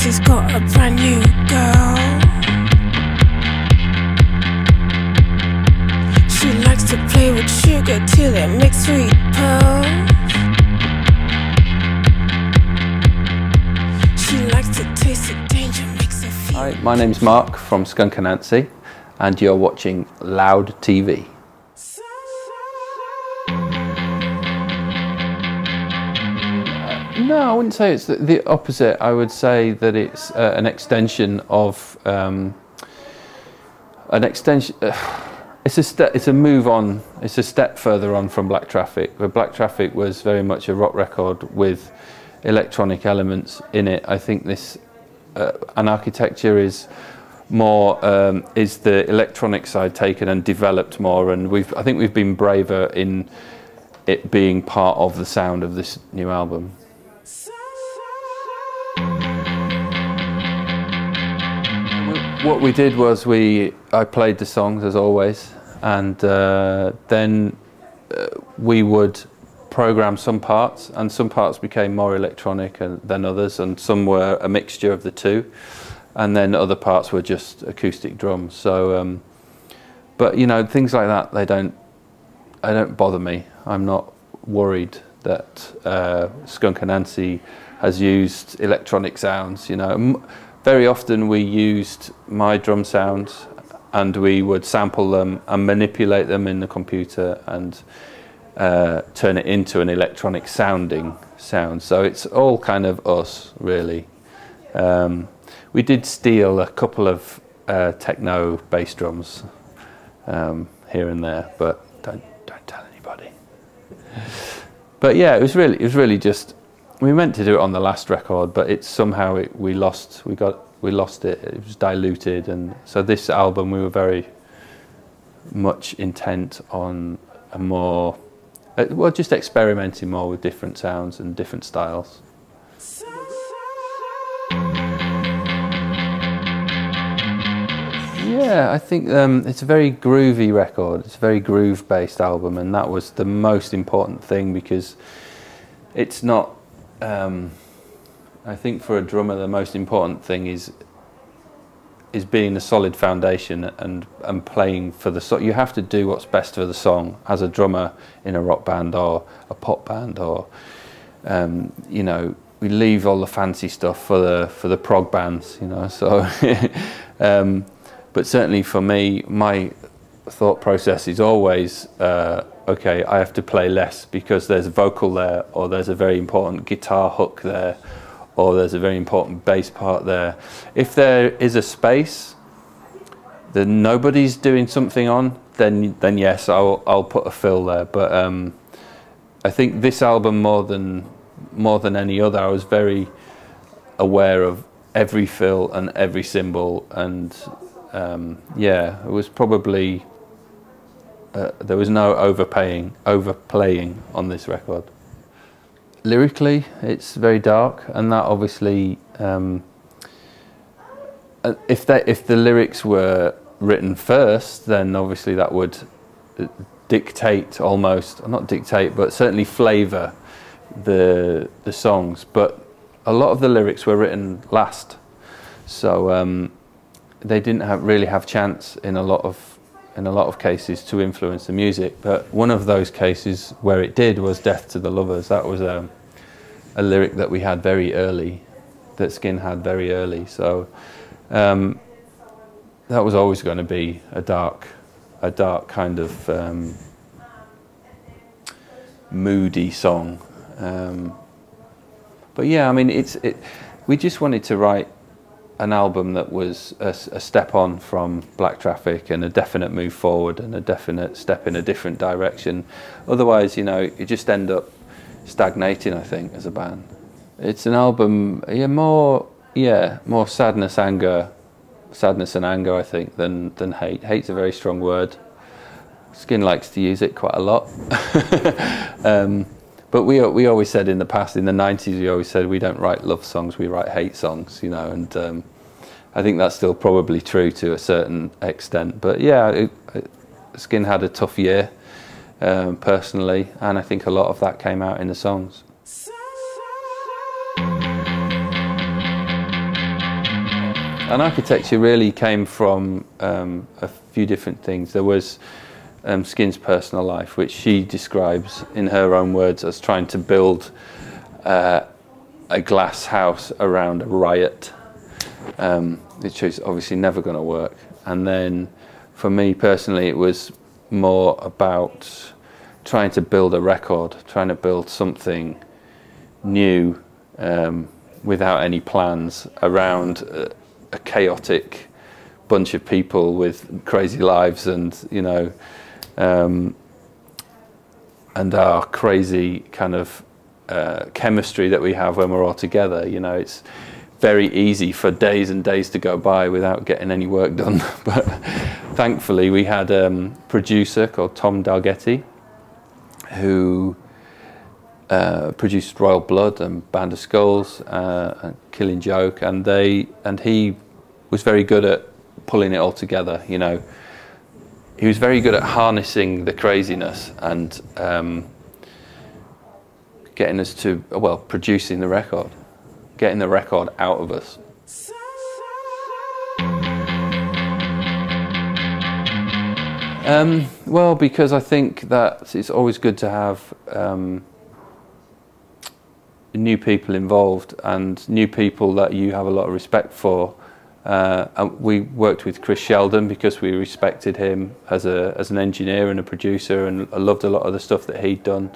Nancie's got a brand new girl. She likes to play with sugar till it makes sweet pearls. She likes to taste the danger, makes her feel. Hi, my name's Mark from SKUNK ANANSIE, and you're watching Loud TV. No, I wouldn't say it's the opposite. I would say that it's an extension of an extension. It's a move on. It's a step further on from Black Traffic. Where Black Traffic was very much a rock record with electronic elements in it. I think this Anarchytecture is more is the electronic side taken and developed more, and I think we've been braver in it being part of the sound of this new album. What we did was I played the songs as always, and then we would program some parts, and some parts became more electronic than others, and some were a mixture of the two, and then other parts were just acoustic drums. So, but you know, things like that, they don't bother me. I'm not worried that SKUNK ANANSIE has used electronic sounds. You know, very often we used my drum sounds, and we would sample them and manipulate them in the computer and turn it into an electronic sounding sound. So it's all kind of us, really. We did steal a couple of techno bass drums here and there, but don't tell anybody. But yeah, it was really just, we meant to do it on the last record, but it's somehow we lost it. It was diluted, and so this album we were very much intent on a more, well, just experimenting more with different sounds and different styles. Yeah, I think it's a very groovy record. It's a very groove-based album, and that was the most important thing, because it's not. I think for a drummer, the most important thing is being a solid foundation and playing for the song. You have to do what's best for the song as a drummer in a rock band or a pop band, or you know, we leave all the fancy stuff for the prog bands, you know. So, but certainly for me, my thought process is always, okay, I have to play less because there's a vocal there, or there's a very important guitar hook there, or there's a very important bass part there. If there is a space that nobody's doing something on, then yes, I'll put a fill there. But I think this album, more than any other, I was very aware of every fill and every cymbal, and yeah, it was probably there was no overplaying on this record. Lyrically, it's very dark, and that obviously, if the lyrics were written first, then obviously that would dictate almost, or not dictate, but certainly flavour the songs. But a lot of the lyrics were written last, so they didn't really have chance in a lot of cases to influence the music. But one of those cases where it did was Death to the Lovers. That was a lyric that we had very early, that Skin had very early. So that was always going to be a dark kind of moody song. But yeah, I mean, we just wanted to write an album that was a step on from Black Traffic, and a definite move forward, and a definite step in a different direction. Otherwise, you know, you just end up stagnating, I think, as a band. It's an album, more sadness and anger, I think, than hate. Hate's a very strong word. Skin likes to use it quite a lot. But we always said in the past, in the 90s, we always said we don't write love songs, we write hate songs, you know, and I think that's still probably true to a certain extent. But yeah, Skin had a tough year personally, and I think a lot of that came out in the songs. Anarchytecture really came from a few different things. There was Skin's personal life, which she describes in her own words as trying to build a glass house around a riot, which is obviously never going to work. And then for me personally, it was more about trying to build a record, trying to build something new without any plans around a chaotic bunch of people with crazy lives, and you know, and our crazy kind of chemistry that we have when we're all together. You know, it's very easy for days and days to go by without getting any work done. But thankfully we had a producer called Tom Dalgetty who produced Royal Blood and Band of Skulls and Killing Joke, and he was very good at pulling it all together. You know, he was very good at harnessing the craziness and getting us to, well, producing the record, getting the record out of us. Well, because I think that it's always good to have new people involved and new people that you have a lot of respect for. And we worked with Chris Sheldon because we respected him as an engineer and a producer, and I loved a lot of the stuff that he'd done.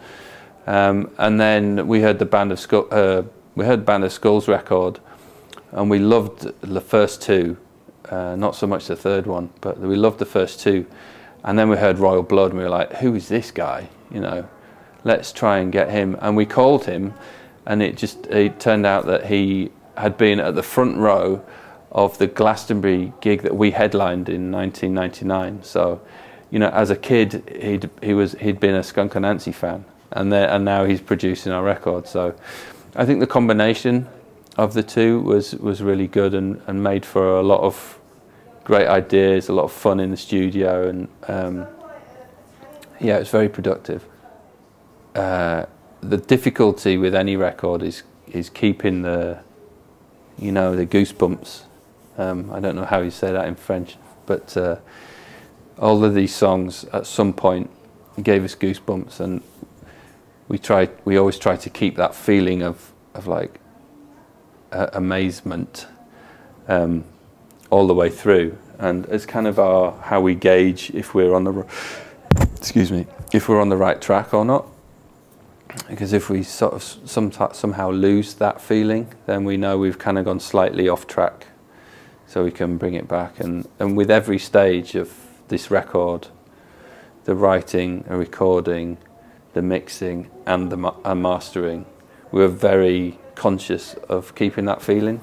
And then we heard the Band of Skulls record, and we loved the first two, not so much the third one, but we loved the first two. And then we heard Royal Blood, and we were like, who is this guy? You know, let's try and get him. And we called him, and it turned out that he had been at the front row of the Glastonbury gig that we headlined in 1999. So, you know, as a kid, he'd been a SKUNK ANANSIE fan, and now he's producing our record. So, I think the combination of the two was really good and made for a lot of great ideas, a lot of fun in the studio, and yeah, it was very productive. The difficulty with any record is keeping the, you know, the goosebumps. I don't know how you say that in French, but all of these songs at some point gave us goosebumps, and we always try to keep that feeling of like amazement all the way through, and it's kind of how we gauge if we're on the if we're on the right track or not. Because if we sort of somehow lose that feeling, then we know we've kind of gone slightly off track, so we can bring it back. And with every stage of this record, the writing, the recording, the mixing, and the mastering, we were very conscious of keeping that feeling.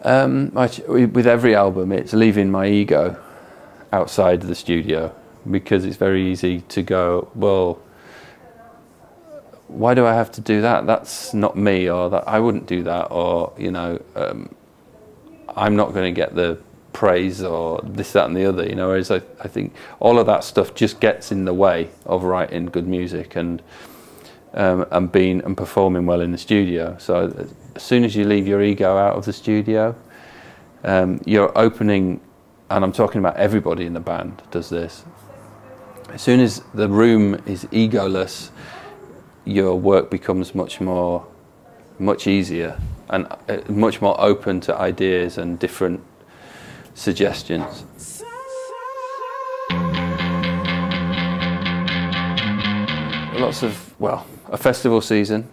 With every album, it's leaving my ego outside the studio, because it's very easy to go, well, why do I have to do that? That's not me, or that I wouldn't do that, or, you know, I'm not going to get the praise, or this, that and the other, you know. Whereas I think all of that stuff just gets in the way of writing good music and performing well in the studio. So as soon as you leave your ego out of the studio, you're opening, and I'm talking about everybody in the band does this. As soon as the room is egoless, your work becomes much easier and much more open to ideas and different suggestions. Lots of, well, a festival season.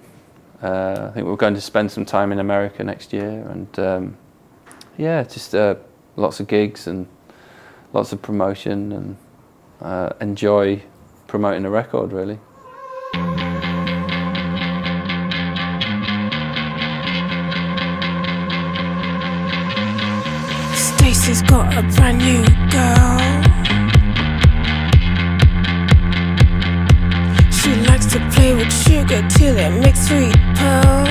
I think we're going to spend some time in America next year, and yeah, just lots of gigs and lots of promotion, and enjoy promoting a record, really. Stacy's got a brand new girl. She likes to play with sugar till it makes sweet pearl.